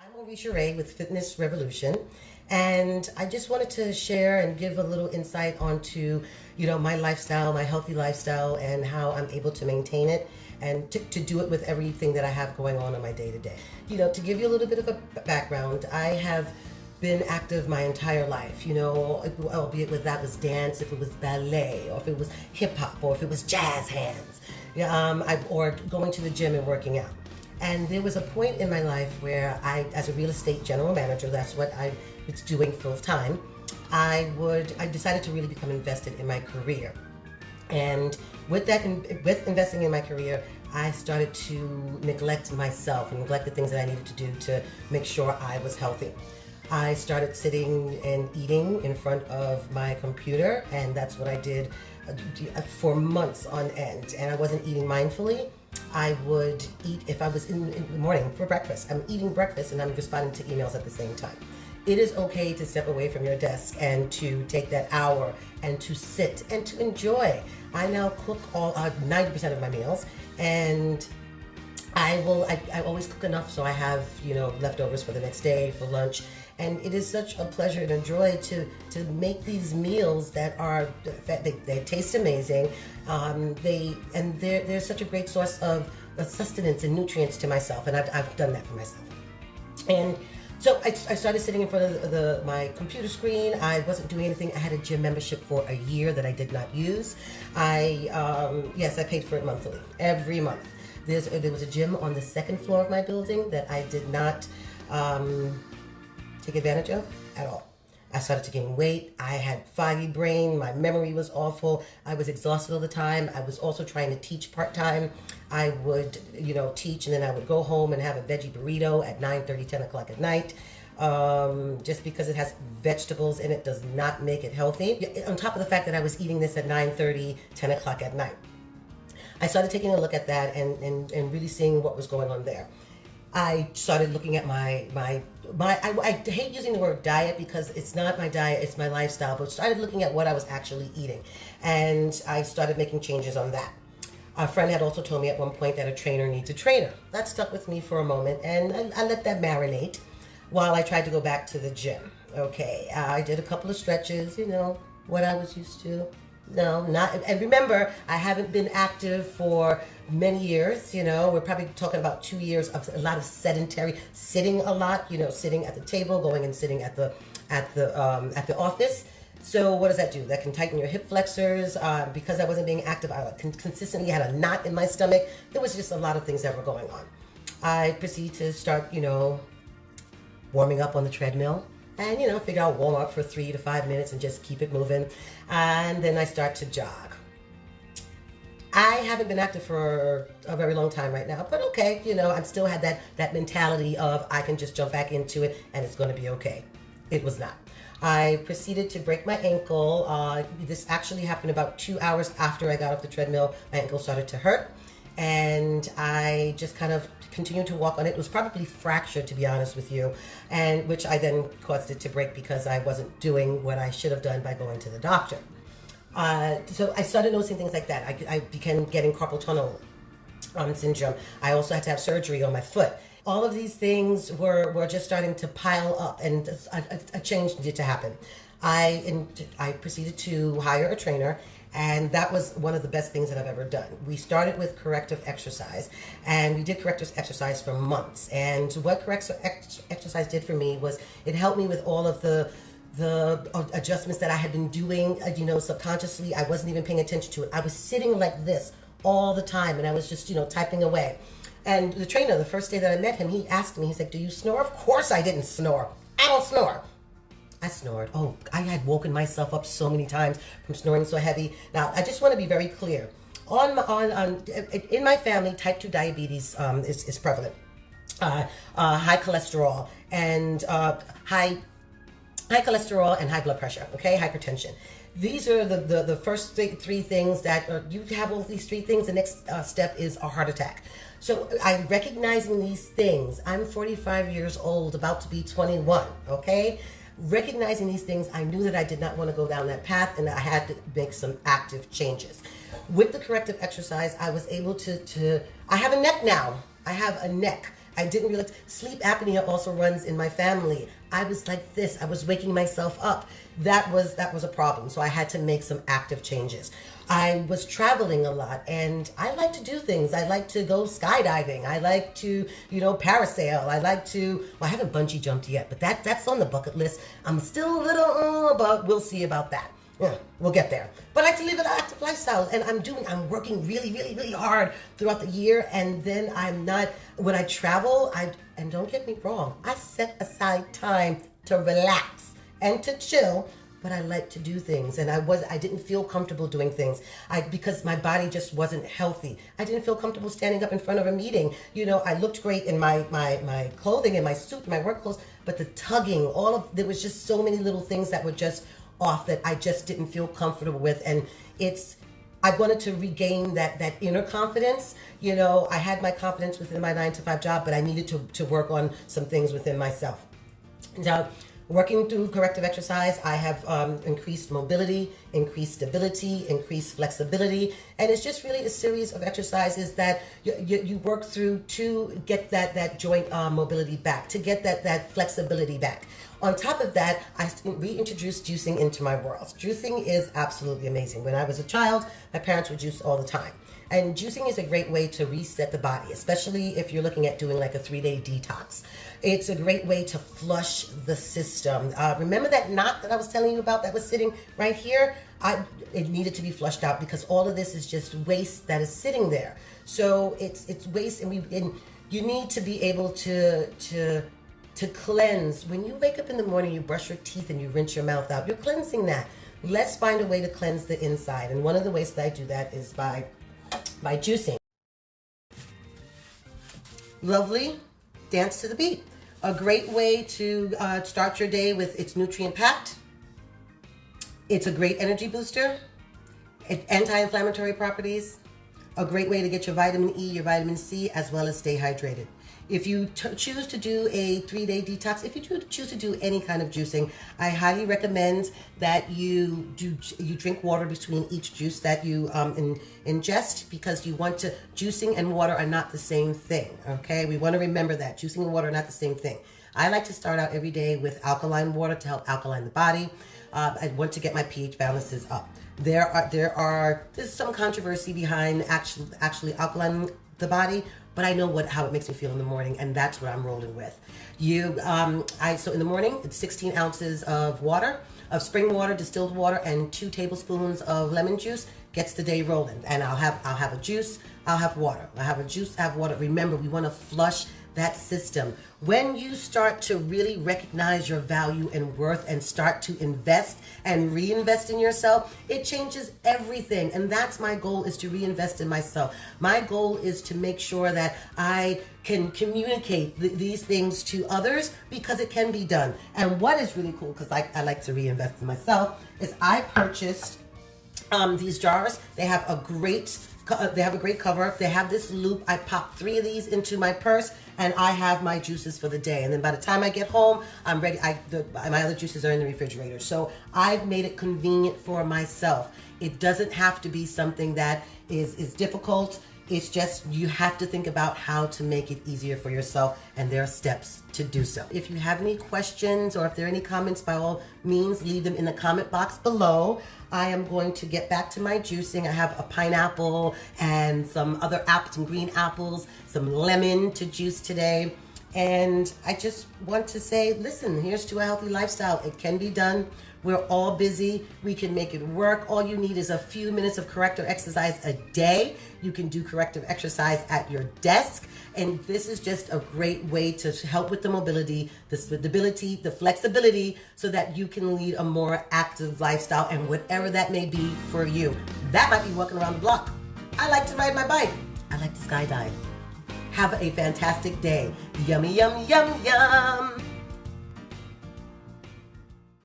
I'm Maurice Ray with Fitness Revolution, and I just wanted to share and give a little insight onto, my lifestyle, my healthy lifestyle, and how I'm able to maintain it and to do it with everything that I have going on in my day to day. To give you a little bit of a background, I have been active my entire life, albeit whether that was dance, if it was ballet, or if it was hip hop, or if it was jazz hands, or going to the gym and working out. And there was a point in my life where I, as a real estate general manager, that's what I was doing full time, I decided to really become invested in my career. And with investing in my career, I started to neglect myself and neglect the things that I needed to do to make sure I was healthy. I started sitting and eating in front of my computer, and that's what I did for months on end. And I wasn't eating mindfully. I would eat, if I was in the morning for breakfast, I'm eating breakfast and I'm responding to emails at the same time. It is okay to step away from your desk and to take that hour and to sit and to enjoy. I now cook 90% of my meals, and I always cook enough so I have, leftovers for the next day, for lunch. And it is such a pleasure and a joy to make these meals that are, they taste amazing. They're such a great source of sustenance and nutrients to myself, and I've done that for myself. And so I started sitting in front of my computer screen. I wasn't doing anything. I had a gym membership for a year that I did not use. I paid for it monthly, every month. There was a gym on the second floor of my building that I did not take advantage of at all. I started to gain weight. I had foggy brain. My memory was awful. I was exhausted all the time. I was also trying to teach part-time. I would, teach, and then I would go home and have a veggie burrito at 9:30, 10 o'clock at night. Just because it has vegetables in it does not make it healthy. On top of the fact that I was eating this at 9:30, 10 o'clock at night. I started taking a look at that and really seeing what was going on there. I started looking at I hate using the word diet because it's not my diet, it's my lifestyle, but started looking at what I was actually eating. And I started making changes on that. A friend had also told me at one point that a trainer needs a trainer. That stuck with me for a moment, and I let that marinate while I tried to go back to the gym. Okay, I did a couple of stretches, what I was used to. No, not, and remember, I haven't been active for many years, we're probably talking about 2 years of a lot of sedentary, sitting a lot, sitting at the table, going and sitting at the office. So what does that do? That can tighten your hip flexors. Because I wasn't being active, I consistently had a knot in my stomach. There was just a lot of things that were going on. I proceeded to start, warming up on the treadmill. And, figure out warm up for 3 to 5 minutes and just keep it moving. And then I start to jog. I haven't been active for a very long time right now, but okay, I still had that mentality of I can just jump back into it and it's going to be okay. It was not. I proceeded to break my ankle. This actually happened about 2 hours after I got off the treadmill. My ankle started to hurt, and I just kind of continued to walk on it. It was probably fractured, to be honest with you, and which I then caused it to break because I wasn't doing what I should have done by going to the doctor. So I started noticing things like that. I began getting carpal tunnel syndrome. I also had to have surgery on my foot. All of these things were just starting to pile up, and a change needed to happen. I proceeded to hire a trainer, and that was one of the best things that I've ever done. We started with corrective exercise, and we did corrective exercise for months. And what corrective exercise did for me was it helped me with all of the adjustments that I had been doing, subconsciously. I wasn't even paying attention to it. I was sitting like this all the time, and I was just, typing away. And the trainer, the first day that I met him, he asked me, he's like, "Do you snore?" Of course I didn't snore. I don't snore. I snored. Oh, I had woken myself up so many times from snoring so heavy. Now, I just want to be very clear. In my family, type 2 diabetes is prevalent. High cholesterol and high cholesterol and high blood pressure, okay, hypertension. These are the first three things that you have all these three things. The next step is a heart attack. So I'm recognizing these things. I'm 45 years old, about to be 21, okay? Recognizing these things, I knew that I did not want to go down that path, and I had to make some active changes. With the corrective exercise, I was able to I have a neck now. I have a neck. I didn't realize sleep apnea also runs in my family. I was like this. I was waking myself up. That was a problem. So I had to make some active changes. I was traveling a lot, and I like to do things. I like to go skydiving. I like to, parasail. I like to, well, I haven't bungee jumped yet, but that's on the bucket list. I'm still a little, but we'll see about that. Yeah, we'll get there. But I like to live an active lifestyle, and I'm working really, really, really hard throughout the year, and then when I travel, and don't get me wrong, I set aside time to relax and to chill, but I like to do things, and I didn't feel comfortable doing things because my body just wasn't healthy. I didn't feel comfortable standing up in front of a meeting. I looked great in my clothing and my suit, my work clothes, but the tugging, there was just so many little things that were just off that I just didn't feel comfortable with, and I wanted to regain that inner confidence. I had my confidence within my 9-to-5 job, but I needed to work on some things within myself. Now, working through corrective exercise, I have increased mobility, increased stability, increased flexibility, and it's just really a series of exercises that you work through to get that joint mobility back, to get that flexibility back. On top of that, I reintroduced juicing into my world. Juicing is absolutely amazing. When I was a child, my parents would juice all the time. And juicing is a great way to reset the body, especially if you're looking at doing like a 3-day detox. It's a great way to flush the system. Remember that knot that I was telling you about that was sitting right here? It needed to be flushed out because all of this is just waste that is sitting there. So it's waste, and you need to be able to cleanse. When you wake up in the morning, you brush your teeth and you rinse your mouth out. You're cleansing that. Let's find a way to cleanse the inside. And one of the ways that I do that is by juicing. Lovely. Dance to the beat. A great way to start your day with it's nutrient packed. It's a great energy booster. Anti-inflammatory properties. A great way to get your vitamin E, your vitamin C, as well as stay hydrated. If you choose to do a 3-day detox, if you choose to do any kind of juicing, I highly recommend that you drink water between each juice that you ingest, because juicing and water are not the same thing, okay? We want to remember that. Juicing and water are not the same thing. I like to start out every day with alkaline water to help alkaline the body. I want to get my pH balances up. There's some controversy behind actually alkaline the body, but I know how it makes me feel in the morning, and that's what I'm rolling with. So in the morning, it's 16 ounces of water, of spring water, distilled water, and 2 tablespoons of lemon juice gets the day rolling. And I'll have a juice, I'll have water. I'll have a juice, I'll have water. Remember, we want to flush that system. When you start to really recognize your value and worth and start to invest and reinvest in yourself, it changes everything. And that's my goal, is to reinvest in myself. My goal is to make sure that I can communicate these things to others, because it can be done. And what is really cool, because I like to reinvest in myself, is I purchased these jars. They have a great cover. They have this loop. I pop 3 of these into my purse, and I have my juices for the day. And then by the time I get home, I'm ready. My other juices are in the refrigerator. So I've made it convenient for myself. It doesn't have to be something that is difficult. It's just you have to think about how to make it easier for yourself, and there are steps to do so. If you have any questions or if there are any comments, by all means, leave them in the comment box below. I am going to get back to my juicing. I have a pineapple and some other apples, some green apples, some lemon to juice today. And I just want to say, listen, here's to a healthy lifestyle. It can be done. We're all busy. We can make it work. All you need is a few minutes of corrective exercise a day. You can do corrective exercise at your desk. And this is just a great way to help with the mobility, the stability, the flexibility, so that you can lead a more active lifestyle, and whatever that may be for you. That might be walking around the block. I like to ride my bike. I like to skydive. Have a fantastic day. Yummy, yum, yum, yum.